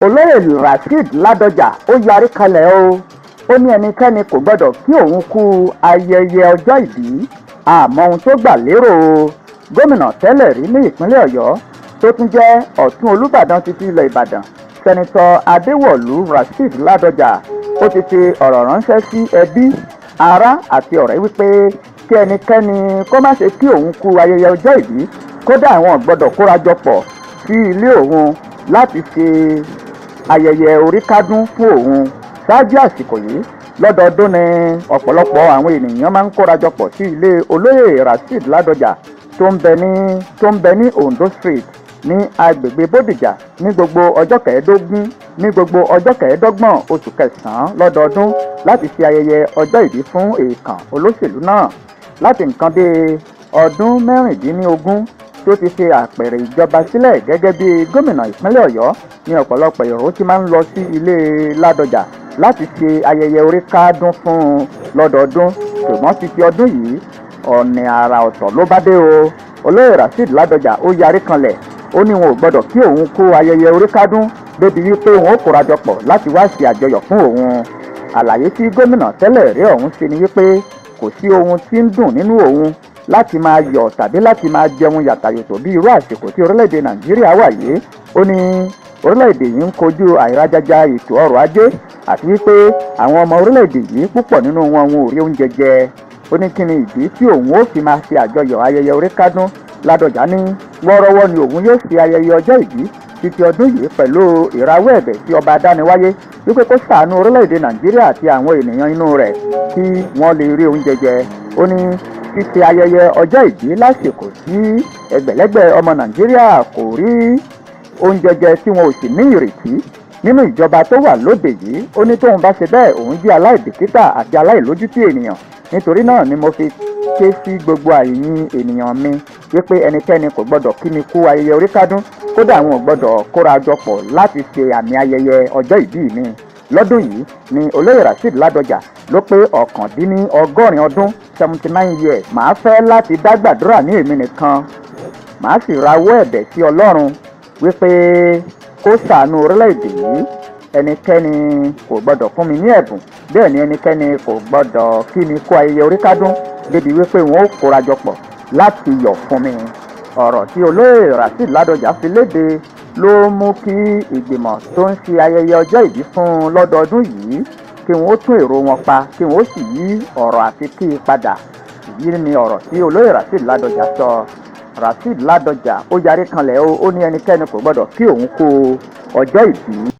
olóyè Rasheed Ládọjà ó yarí kalẹ̀ ó ní ẹnikẹ́ni kò gbọ́dọ̀ kí òun kú ayẹyẹ ọjọ́ ìbí àmọ́ ohun tó gbà lérò gómìnà tẹ́lẹ̀ rí ní ìpínlẹ̀ Ọ̀yọ́ tó tún jẹ́ ọ̀tún Olúbàdàn títí ilẹ̀ Ìbàdàn sẹ́nitọ́ Adéwọ̀lú Rasheed Ládọjà ó ti fi ọ̀rọ̀ ránṣẹ́ sí ẹbí ará àti ọ̀rẹ́ wípé kí ẹnikẹ́ni kó má ṣe kí òun kú ayẹyẹ ọjọ́ ìbí kódà àwọn gbọ́dọ̀ kórajọ pọ̀ sí ilé òun láti ṣe ayẹyẹ oríkádún fún òun. Ṣáájú àsìkò yìí lọ́dọọdún ni ọ̀pọ̀lọpọ̀ àwọn ènìyàn máa ń kórajọ pọ̀ sí ilé olóyè Rasheed Ládọjà tó ń bẹ ní Ondo Street ní agbègbè Bódìjà ní gbogbo ọjọ́ kẹẹ̀ẹ́dọ́gbọ̀n oṣù kẹsàn-án lọ́dọọdún láti ṣe ayẹyẹ ọjọ́ ìbí fún èèkàn olóṣèlú náà. Láti nǹkan bíi ọdún mẹ́rìndínlógún tó ti ṣe àpẹẹrẹ ìjọba sílẹ̀ gẹ́gẹ́ bí gómìnà ìpínlẹ̀ Ọ̀yọ́ ní ọ̀pọ̀lọpọ̀ èrò tí máa ń lọ sí ilé Ládọjà láti ṣe ayẹyẹ oríkádún fún un lọ́dọọdún, ṣùgbọ́n títí ọdún yìí ọ̀nà àrà ọ̀tọ̀ ló bá dé o. olóyè Rasheed Ládọjà ó yarí kanlẹ̀ ó ní wọn ò gbọ́dọ̀ kí òun kó ayẹyẹ oríkádún débi wípé wọn ó kórajọ pọ̀ láti wá ṣe àjọyọ̀ fún òun. Àlàyé tí gómìnà tẹ́lẹ̀ rí ọ̀hún ṣe ni wípé kò sí ohun tí ń dùn nínú òun láti máa yọ̀ tàbí láti máa jẹun yàtàyòtò bí irú àsìkò tí orílẹ̀-èdè Nàìjíríà wà yìí. Ó ní orílẹ̀-èdè yìí ń kojú àìrájájá ètò ọrọ̀ ajé àti wípé àwọn ọmọ orílẹ̀-èdè yìí púpọ̀ nínú wọn ò rí oúnjẹ jẹ. Ó ní kí ni ìdí tí òun ó fi máa ṣe àjọyọ̀ ayẹyẹ oríkádún. Ládọjà ní wọ́ọ́rọ́wọ́ ni òun yóò ṣe ayẹyẹ ọjọ́ ìbí títí ọdún yìí pẹ̀lú ìrawọ́ ẹ̀bẹ̀ sí ọba adániwáyé wípé kó ṣàánú orílẹ̀-èdè Nàìjíríà àti àwọn ènìyàn inú rẹ̀ kí wọ́n lè rí oúnjẹ jẹ. Ó ní ṣíṣe ayẹyẹ ọjọ́ ìbí lásìkò tí ẹgbẹ̀lẹ́gbẹ̀ ọmọ Nàìjíríà kò rí oúnjẹ jẹ tí wọn ò sì ní ìrètí nínú ìjọba tó wà lóde yìí. Ó ní tóun bá ṣe bẹ́ẹ̀ òun jẹ́ aláìbìkítà àti aláìlójútì ènìyàn. Nítorí náà ni mo fi ké sí gbogbo àyìn ènìyàn mi wípé ẹnikẹ́ni kò gbọ́dọ̀ kí mi kú ayẹyẹ oríkádún kódà àwọn ò gbọ́dọ̀ kóra jọ pọ̀ láti ṣe àmì ayẹyẹ ọjọ́ ìbí mi. Lọ́dún yìí ni olóyè Rasheed Ládọjà ló pé 89 ọdún 79 years. Màá fẹ́ láti dá gbàdúrà ní èmi nìkan, màá sì rawọ́ ẹ̀bẹ̀ sí Ọlọ́run wípé kó ṣàánú orílẹ̀-èdè yìí. Ẹnikẹ́ni kò gbọ́dọ̀ fún mi ní ẹ̀bùn, bẹ́ẹ̀ ni ẹnikẹ́ni kò gbọ́dọ̀ kí mi kó ayẹyẹ oríkádún débi wípé wọn ó kórajọ pọ̀ láti yọ̀ fún mi. Ọ̀rọ̀ tí olóyè Rasheed Ládọjà fi léde ló mú kí ìgbìmọ̀ tó ń ṣe ayẹyẹ ọjọ́ ìbí fún un lọ́dọọdún yìí kí wọ́n ó tún èrò wọn pa kí wọ́n ó sì yí ọ̀rọ̀ àti kí i padà. Èyí ni ọ̀rọ̀ tí olóyè Rasheed Ládọjà sọ. Rasheed Ládọjà ó yarí kanlẹ̀ ó ní ẹnikẹ́ni kò gbọ́dọ̀ kí òun kó ọjọ́ ìbí.